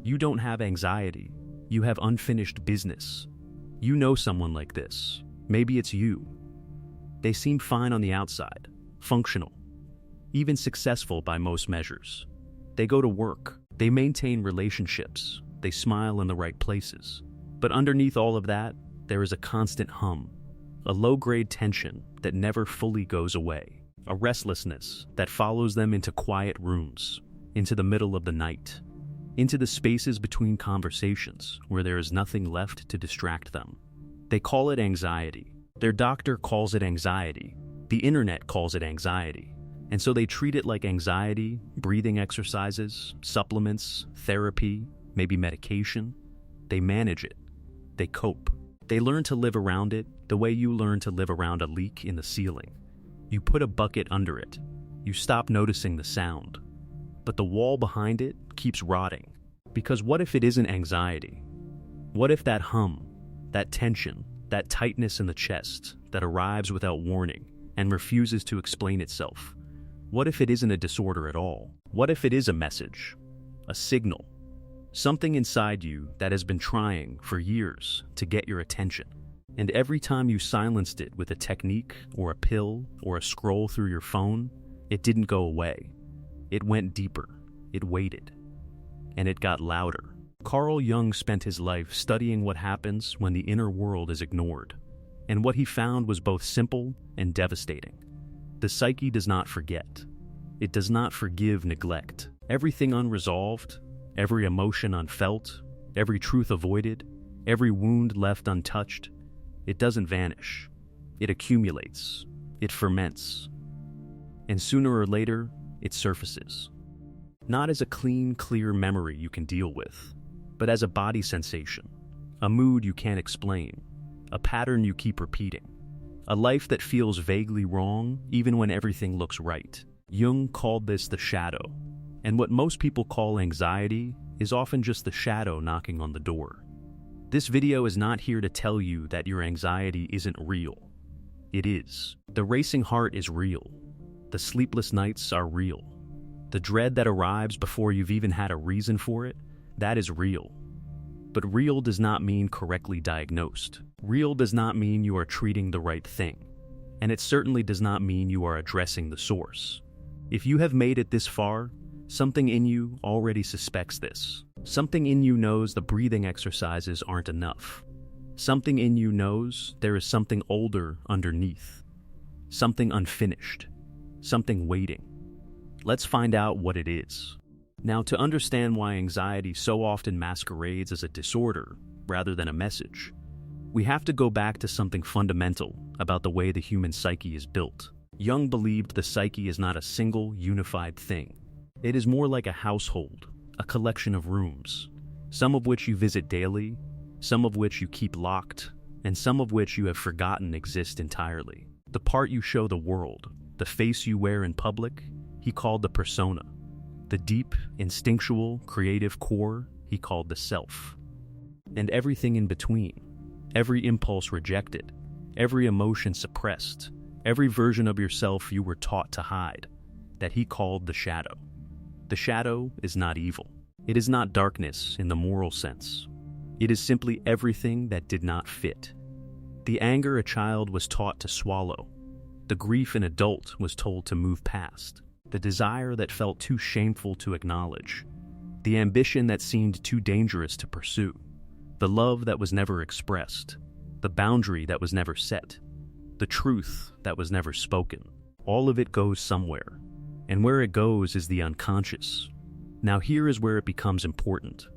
You don't have anxiety. You have unfinished business. You know someone like this. Maybe it's you. They seem fine on the outside, functional, even successful by most measures. They go to work. They maintain relationships. They smile in the right places. But underneath all of that, there is a constant hum, a low-grade tension that never fully goes away, a restlessness that follows them into quiet rooms, into the middle of the night, into the spaces between conversations where there is nothing left to distract them. They call it anxiety. Their doctor calls it anxiety. The internet calls it anxiety. And so they treat it like anxiety, breathing exercises, supplements, therapy, maybe medication. They manage it. They cope. They learn to live around it the way you learn to live around a leak in the ceiling. You put a bucket under it. You stop noticing the sound. But the wall behind it keeps rotting. Because what if it isn't anxiety? What if that hum, that tension, that tightness in the chest that arrives without warning and refuses to explain itself? What if it isn't a disorder at all? What if it is a message, a signal, something inside you that has been trying for years to get your attention? And every time you silenced it with a technique or a pill or a scroll through your phone, it didn't go away. It went deeper, it waited, and it got louder. Carl Jung spent his life studying what happens when the inner world is ignored, and what he found was both simple and devastating. The psyche does not forget. It does not forgive neglect. Everything unresolved, every emotion unfelt, every truth avoided, every wound left untouched, it doesn't vanish. It accumulates. It ferments. And sooner or later, it surfaces. Not as a clean, clear memory you can deal with, but as a body sensation, a mood you can't explain, a pattern you keep repeating, a life that feels vaguely wrong even when everything looks right. Jung called this the shadow, and what most people call anxiety is often just the shadow knocking on the door. This video is not here to tell you that your anxiety isn't real. It is. The racing heart is real. The sleepless nights are real. The dread that arrives before you've even had a reason for it, that is real. But real does not mean correctly diagnosed. Real does not mean you are treating the right thing. And it certainly does not mean you are addressing the source. If you have made it this far, something in you already suspects this. Something in you knows the breathing exercises aren't enough. Something in you knows there is something older underneath. Something unfinished. Something waiting. Let's find out what it is. Now, to understand why anxiety so often masquerades as a disorder rather than a message, we have to go back to something fundamental about the way the human psyche is built. Jung believed the psyche is not a single, unified thing. It is more like a household, a collection of rooms, some of which you visit daily, some of which you keep locked, and some of which you have forgotten exist entirely. The part you show the world, the face you wear in public, he called the persona. The deep, instinctual, creative core, he called the self. And everything in between, every impulse rejected, every emotion suppressed, every version of yourself you were taught to hide, that he called the shadow. The shadow is not evil. It is not darkness in the moral sense. It is simply everything that did not fit. The anger a child was taught to swallow. The grief an adult was told to move past. The desire that felt too shameful to acknowledge. The ambition that seemed too dangerous to pursue. The love that was never expressed. The boundary that was never set. The truth that was never spoken. All of it goes somewhere. And where it goes is the unconscious. Now here is where it becomes important.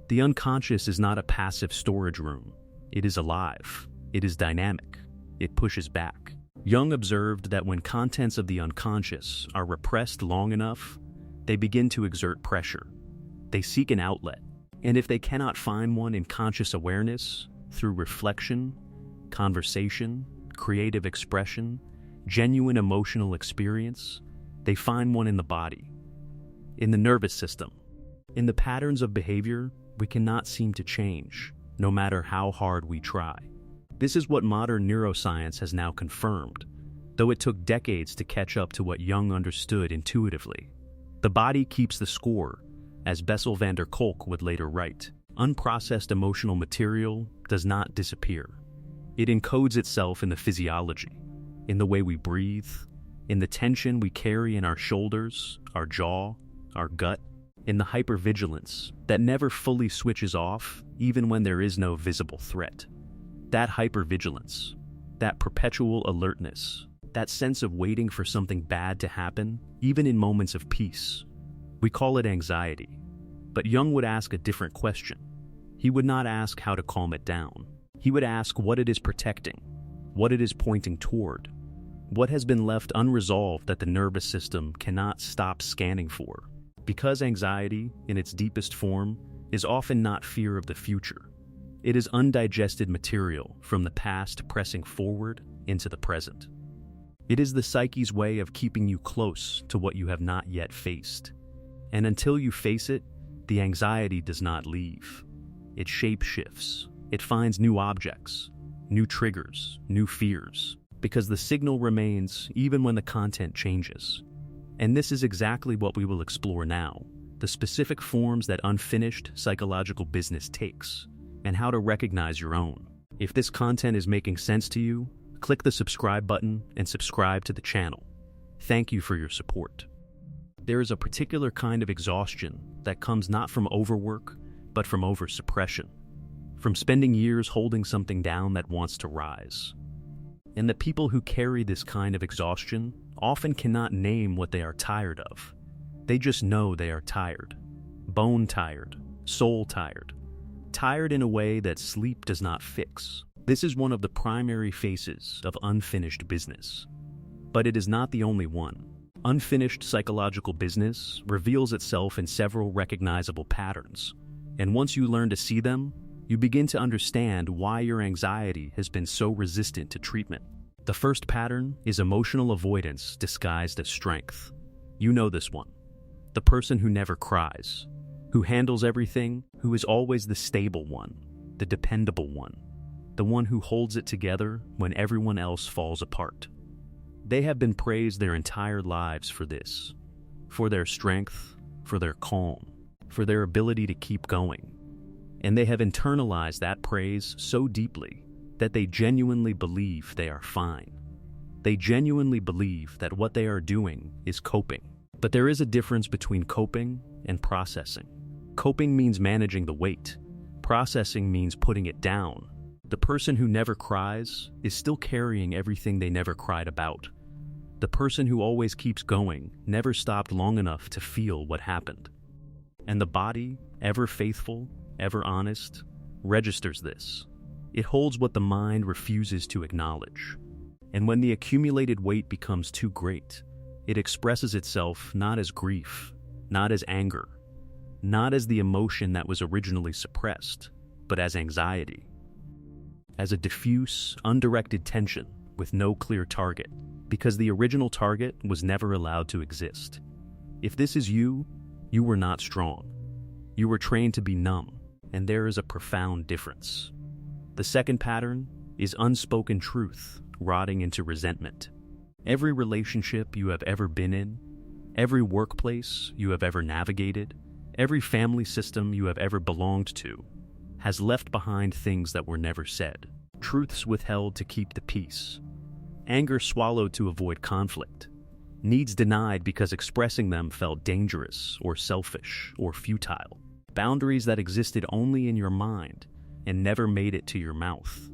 The unconscious is not a passive storage room. It is alive. It is dynamic. It pushes back. Jung observed that when contents of the unconscious are repressed long enough, they begin to exert pressure. They seek an outlet. And if they cannot find one in conscious awareness, through reflection, conversation, creative expression, genuine emotional experience, they find one in the body, in the nervous system, in the patterns of behavior we cannot seem to change, no matter how hard we try. This is what modern neuroscience has now confirmed, though it took decades to catch up to what Jung understood intuitively. The body keeps the score, As Bessel van der Kolk would later write, unprocessed emotional material does not disappear. It encodes itself in the physiology, in the way we breathe, in the tension we carry in our shoulders, our jaw, our gut, in the hypervigilance that never fully switches off even when there is no visible threat. That hypervigilance, that perpetual alertness, that sense of waiting for something bad to happen, even in moments of peace. We call it anxiety. But Jung would ask a different question. He would not ask how to calm it down. He would ask what it is protecting, what it is pointing toward, what has been left unresolved that the nervous system cannot stop scanning for. Because anxiety, in its deepest form, is often not fear of the future. It is undigested material from the past pressing forward into the present. It is the psyche's way of keeping you close to what you have not yet faced. And until you face it, the anxiety does not leave. It shape-shifts. It finds new objects, new triggers, new fears, because the signal remains even when the content changes. And this is exactly what we will explore now, the specific forms that unfinished psychological business takes, and how to recognize your own. If this content is making sense to you, click the subscribe button and subscribe to the channel. Thank you for your support. There is a particular kind of exhaustion that comes not from overwork, but from oversuppression, from spending years holding something down that wants to rise. And the people who carry this kind of exhaustion often cannot name what they are tired of. They just know they are tired. Bone tired, soul tired. Tired in a way that sleep does not fix. This is one of the primary faces of unfinished business. But it is not the only one. Unfinished psychological business reveals itself in several recognizable patterns. And once you learn to see them, you begin to understand why your anxiety has been so resistant to treatment. The first pattern is emotional avoidance disguised as strength. You know this one. The person who never cries, who handles everything, who is always the stable one, the dependable one, the one who holds it together when everyone else falls apart. They have been praised their entire lives for this, for their strength, for their calm, for their ability to keep going. And they have internalized that praise so deeply that they genuinely believe they are fine. They genuinely believe that what they are doing is coping. But there is a difference between coping and processing. Coping means managing the weight. Processing means putting it down. The person who never cries is still carrying everything they never cried about. The person who always keeps going never stopped long enough to feel what happened. And the body, ever faithful, ever honest, registers this. It holds what the mind refuses to acknowledge. And when the accumulated weight becomes too great, it expresses itself not as grief, not as anger, not as the emotion that was originally suppressed, but as anxiety. As a diffuse, undirected tension with no clear target, because the original target was never allowed to exist. If this is you, you were not strong. You were trained to be numb, and there is a profound difference. The second pattern is unspoken truth rotting into resentment. Every relationship you have ever been in, every workplace you have ever navigated, every family system you have ever belonged to, has left behind things that were never said, truths withheld to keep the peace, anger swallowed to avoid conflict, needs denied because expressing them felt dangerous or selfish or futile, boundaries that existed only in your mind and never made it to your mouth.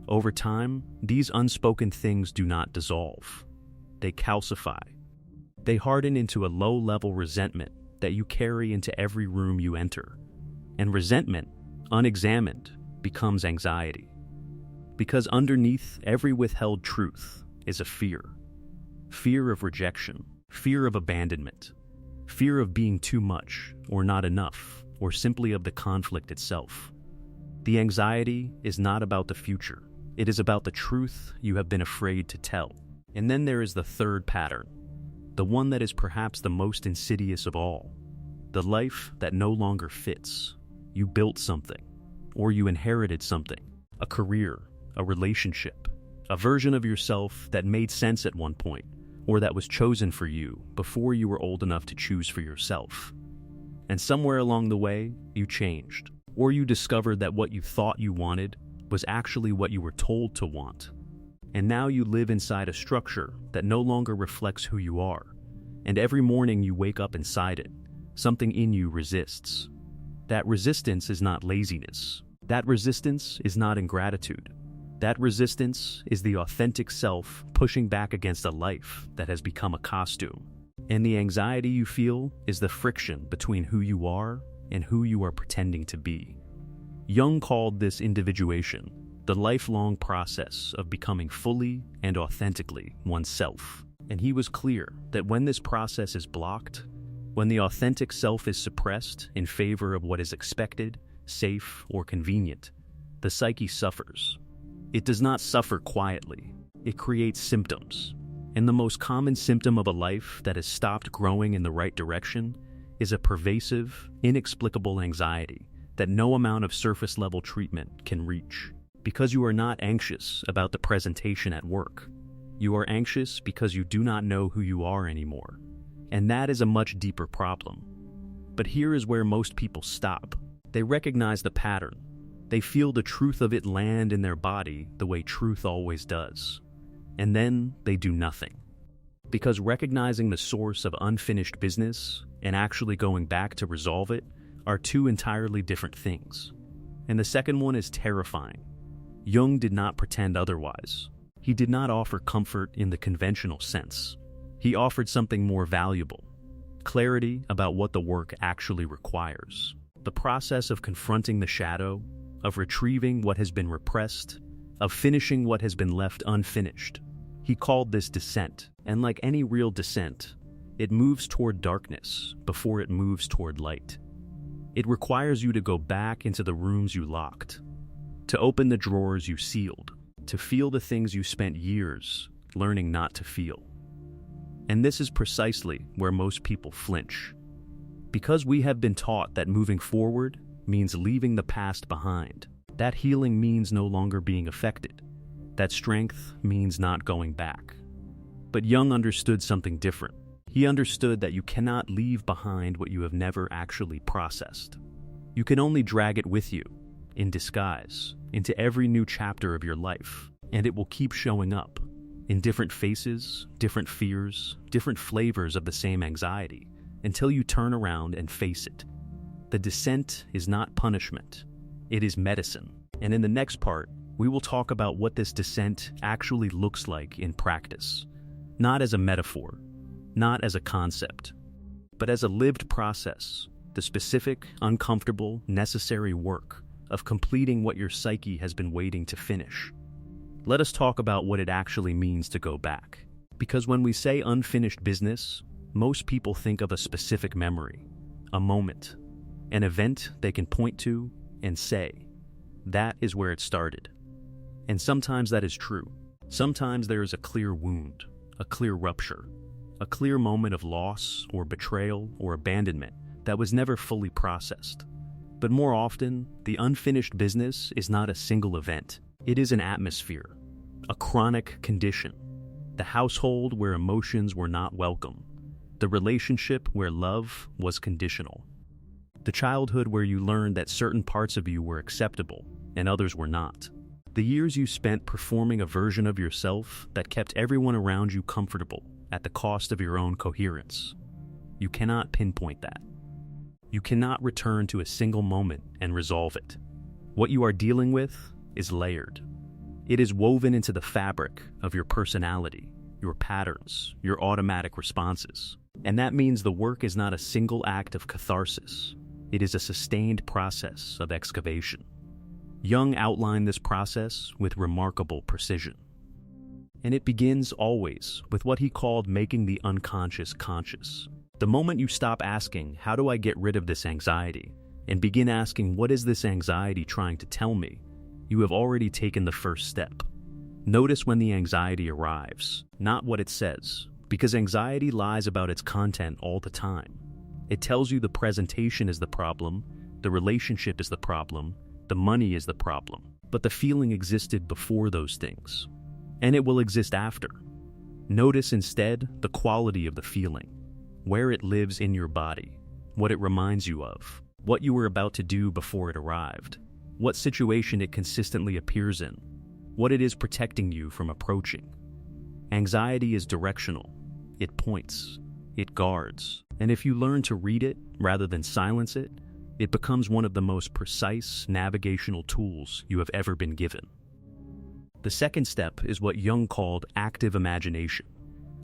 Over time, these unspoken things do not dissolve. They calcify. They harden into a low-level resentment that you carry into every room you enter. And resentment, unexamined, becomes anxiety. Because underneath every withheld truth is a fear. Fear of rejection, fear of abandonment, fear of being too much or not enough, or simply of the conflict itself. The anxiety is not about the future. It is about the truth you have been afraid to tell. And then there is the third pattern, the one that is perhaps the most insidious of all, the life that no longer fits. You built something, or you inherited something, a career, a relationship, a version of yourself that made sense at one point, or that was chosen for you before you were old enough to choose for yourself. And somewhere along the way, you changed. Or you discovered that what you thought you wanted was actually what you were told to want. And now you live inside a structure that no longer reflects who you are. And every morning you wake up inside it, something in you resists. That resistance is not laziness. That resistance is not ingratitude. That resistance is the authentic self pushing back against a life that has become a costume. And the anxiety you feel is the friction between who you are and who you are pretending to be. Jung called this individuation the lifelong process of becoming fully and authentically oneself. And he was clear that when this process is blocked, when the authentic self is suppressed in favor of what is expected, safe, or convenient, the psyche suffers. It does not suffer quietly. It creates symptoms. And the most common symptom of a life that has stopped growing in the right direction is a pervasive, inexplicable anxiety that no amount of surface-level treatment can reach. Because you are not anxious about the presentation at work. You are anxious because you do not know who you are anymore. And that is a much deeper problem. But here is where most people stop. They recognize the pattern. They feel the truth of it land in their body the way truth always does. And then they do nothing. Because recognizing the source of unfinished business and actually going back to resolve it are two entirely different things. And the second one is terrifying. Jung did not pretend otherwise. He did not offer comfort in the conventional sense. He offered something more valuable, clarity about what the work actually requires. The process of confronting the shadow, of retrieving what has been repressed, of finishing what has been left unfinished. He called this descent, and like any real descent, it moves toward darkness before it moves toward light. It requires you to go back into the rooms you locked, to open the drawers you sealed, to feel the things you spent years learning not to feel. And this is precisely where most people flinch. Because we have been taught that moving forward means leaving the past behind. That healing means no longer being affected. That strength means not going back. But Jung understood something different. He understood that you cannot leave behind what you have never actually processed. You can only drag it with you, in disguise, into every new chapter of your life, and it will keep showing up, in different faces, different fears, different flavors of the same anxiety, until you turn around and face it. The descent is not punishment, it is medicine. And in the next part, we will talk about what this descent actually looks like in practice. Not as a metaphor, not as a concept, but as a lived process, the specific, uncomfortable, necessary work of completing what your psyche has been waiting to finish. Let us talk about what it actually means to go back. Because when we say unfinished business, most people think of a specific memory, a moment, an event they can point to and say, that is where it started. And sometimes that is true. Sometimes there is a clear wound, a clear rupture, a clear moment of loss or betrayal or abandonment that was never fully processed. But more often, the unfinished business is not a single event. It is an atmosphere, a chronic condition, the household where emotions were not welcome, the relationship where love was conditional, the childhood where you learned that certain parts of you were acceptable and others were not, the years you spent performing a version of yourself that kept everyone around you comfortable at the cost of your own coherence. You cannot pinpoint that. You cannot return to a single moment and resolve it. What you are dealing with is layered. It is woven into the fabric of your personality, your patterns, your automatic responses. And that means the work is not a single act of catharsis. It is a sustained process of excavation. Jung outlined this process with remarkable precision. And it begins always with what he called making the unconscious conscious. The moment you stop asking, how do I get rid of this anxiety, and begin asking, what is this anxiety trying to tell me, you have already taken the first step. Notice when the anxiety arrives, not what it says, because anxiety lies about its content all the time. It tells you the presentation is the problem, the relationship is the problem, the money is the problem, but the feeling existed before those things, and it will exist after. Notice instead the quality of the feeling, where it lives in your body, what it reminds you of, what you were about to do before it arrived, what situation it consistently appears in, what it is protecting you from approaching. Anxiety is directional. It points. It guards. And if you learn to read it rather than silence it, it becomes one of the most precise navigational tools you have ever been given. The second step is what Jung called active imagination,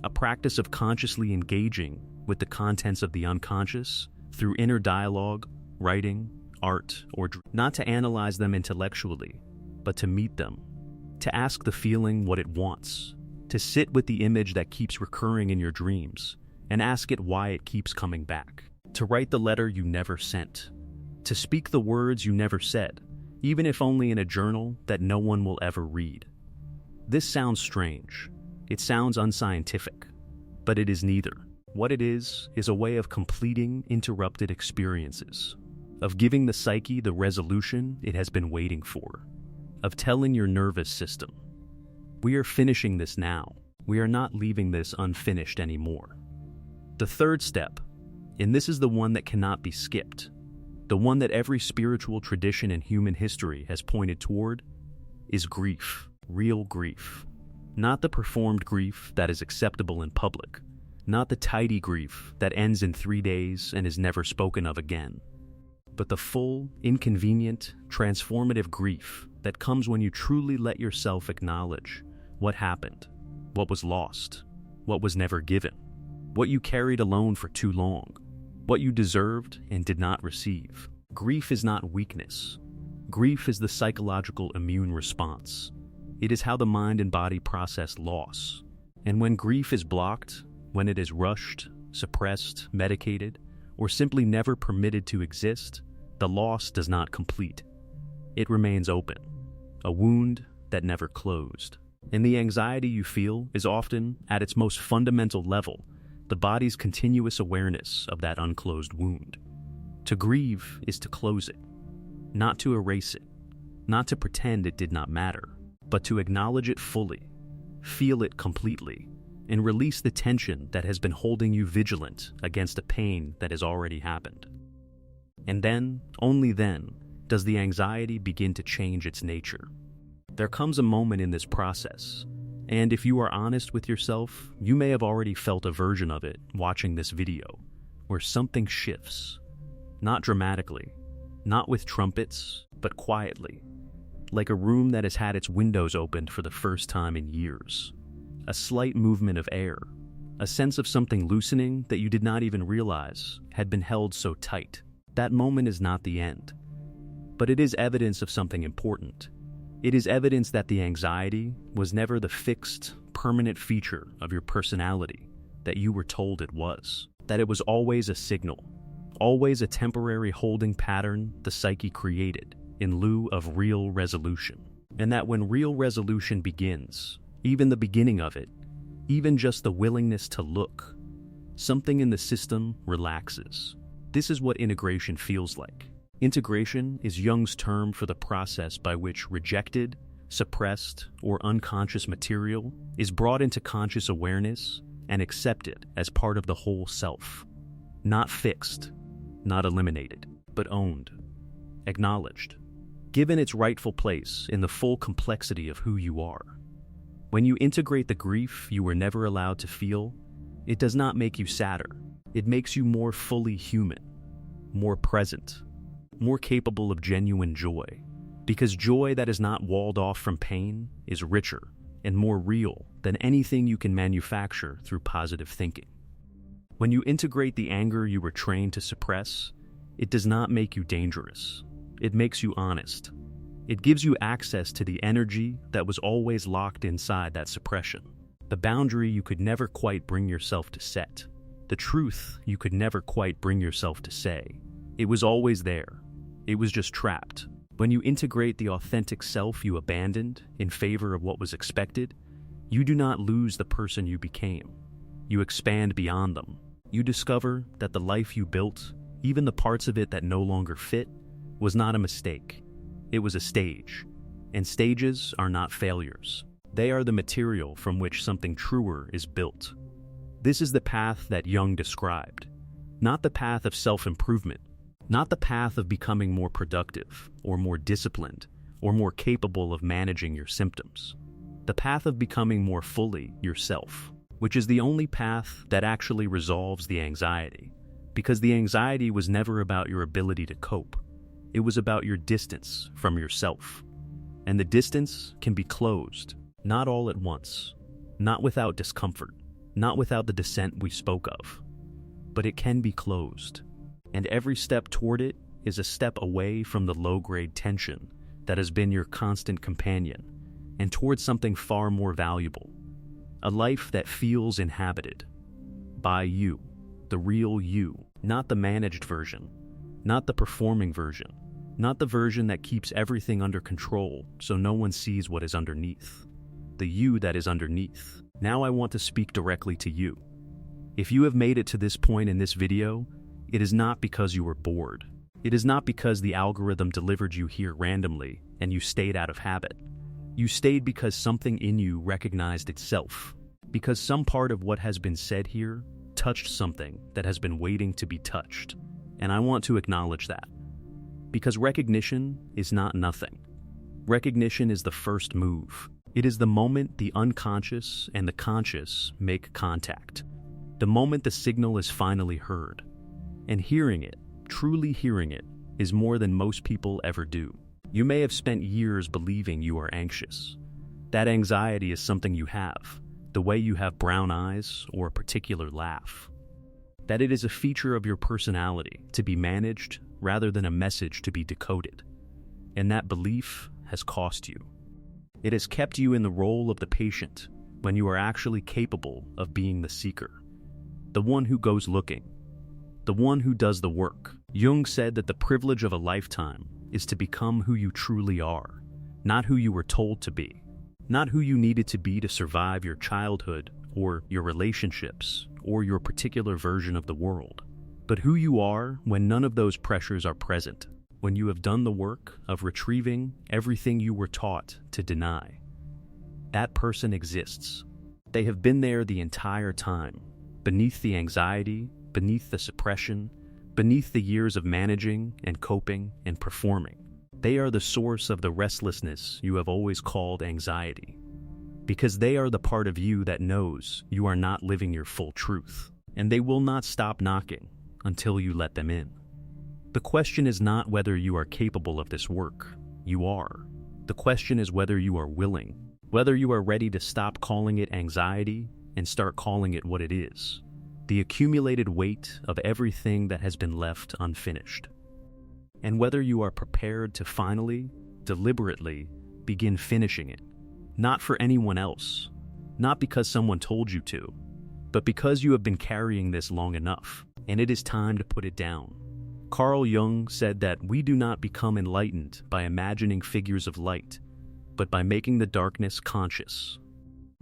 a practice of consciously engaging with the contents of the unconscious through inner dialogue, writing, art, or not to analyze them intellectually, but to meet them, to ask the feeling what it wants, to sit with the image that keeps recurring in your dreams and ask it why it keeps coming back, to write the letter you never sent, to speak the words you never said, even if only in a journal that no one will ever read. This sounds strange. It sounds unscientific, but it is neither. What it is a way of completing interrupted experiences, of giving the psyche the resolution it has been waiting for, of telling your nervous system, we are finishing this now. We are not leaving this unfinished anymore. The third step, and this is the one that cannot be skipped, the one that every spiritual tradition in human history has pointed toward, is grief, real grief. Not the performed grief that is acceptable in public, not the tidy grief that ends in 3 days and is never spoken of again, but the full, inconvenient, transformative grief that comes when you truly let yourself acknowledge what happened, what was lost, what was never given, what you carried alone for too long, what you deserved and did not receive. Grief is not weakness. Grief is the psychological immune response. It is how the mind and body process loss. And when grief is blocked, when it is rushed, suppressed, medicated, or simply never permitted to exist, the loss does not complete. It remains open, a wound that never closed. And the anxiety you feel is often, at its most fundamental level, the body's continuous awareness of that unclosed wound. To grieve is to close it, not to erase it, not to pretend it did not matter, but to acknowledge it fully, feel it completely, and release the tension that has been holding you vigilant against a pain that has already happened. And then, only then, does the anxiety begin to change its nature. There comes a moment in this process, and if you are honest with yourself, you may have already felt a version of it watching this video, where something shifts. Not dramatically, not with trumpets, but quietly, like a room that has had its windows opened for the first time in years. A slight movement of air, a sense of something loosening that you did not even realize had been held so tight. That moment is not the end, but it is evidence of something important. It is evidence that the anxiety was never the fixed, permanent feature of your personality that you were told it was. That it was always a signal, always a temporary holding pattern the psyche created in lieu of real resolution. And that when real resolution begins, even the beginning of it, even just the willingness to look, something in the system relaxes. This is what integration feels like. Integration is Jung's term for the process by which rejected, suppressed, or unconscious material is brought into conscious awareness and accepted as part of the whole self. Not fixed, not eliminated, but owned, acknowledged, given its rightful place in the full complexity of who you are. When you integrate the grief you were never allowed to feel, it does not make you sadder. It makes you more fully human, more present, more capable of genuine joy, because joy that is not walled off from pain is richer and more real than anything you can manufacture through positive thinking. When you integrate the anger you were trained to suppress, it does not make you dangerous. It makes you honest. It gives you access to the energy that was always locked inside that suppression, the boundary you could never quite bring yourself to set, the truth you could never quite bring yourself to say. It was always there. It was just trapped. When you integrate the authentic self you abandoned in favor of what was expected, you do not lose the person you became. You expand beyond them. You discover that the life you built, even the parts of it that no longer fit, was not a mistake. It was a stage. And stages are not failures. They are the material from which something truer is built. This is the path that Jung described. not the path of self-improvement, not the path of becoming more productive or more disciplined or more capable of managing your symptoms. The path of becoming more fully yourself, which is the only path that actually resolves the anxiety, because the anxiety was never about your ability to cope. It was about your distance from yourself. And the distance can be closed, not all at once, not without discomfort, not without the descent we spoke of, but it can be closed. And every step toward it is a step away from the low-grade tension that has been your constant companion, and towards something far more valuable, a life that feels inhabited by you, the real you, not the managed version, not the performing version, not the version that keeps everything under control so no one sees what is underneath. The you that is underneath. Now I want to speak directly to you. If you have made it to this point in this video, it is not because you were bored. It is not because the algorithm delivered you here randomly and you stayed out of habit. You stayed because something in you recognized itself, because some part of what has been said here touched something that has been waiting to be touched. And I want to acknowledge that. Because recognition is not nothing. Recognition is the first move. It is the moment the unconscious and the conscious make contact. The moment the signal is finally heard. And hearing it, truly hearing it, is more than most people ever do. You may have spent years believing you are anxious. That anxiety is something you have, the way you have brown eyes or a particular laugh. That it is a feature of your personality to be managed rather than a message to be decoded. And that belief has cost you. It has kept you in the role of the patient when you are actually capable of being the seeker, the one who goes looking, the one who does the work. Jung said that the privilege of a lifetime is to become who you truly are, not who you were told to be, not who you needed to be to survive your childhood or your relationships or your particular version of the world, but who you are when none of those pressures are present, when you have done the work of retrieving everything you were taught to deny. That person exists. They have been there the entire time, beneath the anxiety, beneath the suppression, beneath the years of managing and coping and performing. They are the source of the restlessness you have always called anxiety, because they are the part of you that knows you are not living your full truth, and they will not stop knocking until you let them in. The question is not whether you are capable of this work. You are. The question is whether you are willing, whether you are ready to stop calling it anxiety and start calling it what it is. The accumulated weight of everything that has been left unfinished. And whether you are prepared to finally, deliberately, begin finishing it. Not for anyone else, not because someone told you to, but because you have been carrying this long enough, and it is time to put it down. Carl Jung said that we do not become enlightened by imagining figures of light, but by making the darkness conscious.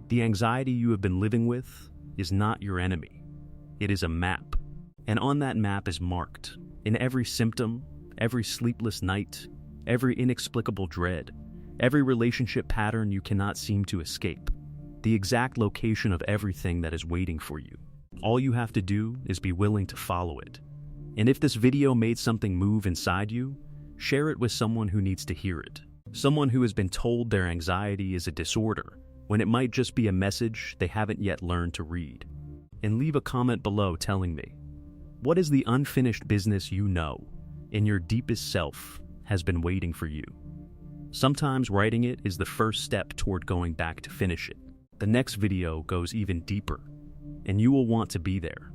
The anxiety you have been living with is not your enemy. It is a map, and on that map is marked, in every symptom, every sleepless night, every inexplicable dread, every relationship pattern you cannot seem to escape, the exact location of everything that is waiting for you. All you have to do is be willing to follow it. And if this video made something move inside you, share it with someone who needs to hear it. Someone who has been told their anxiety is a disorder, when it might just be a message they haven't yet learned to read. And leave a comment below telling me, what is the unfinished business you know, in your deepest self, has been waiting for you? Sometimes writing it is the first step toward going back to finish it. The next video goes even deeper, and you will want to be there.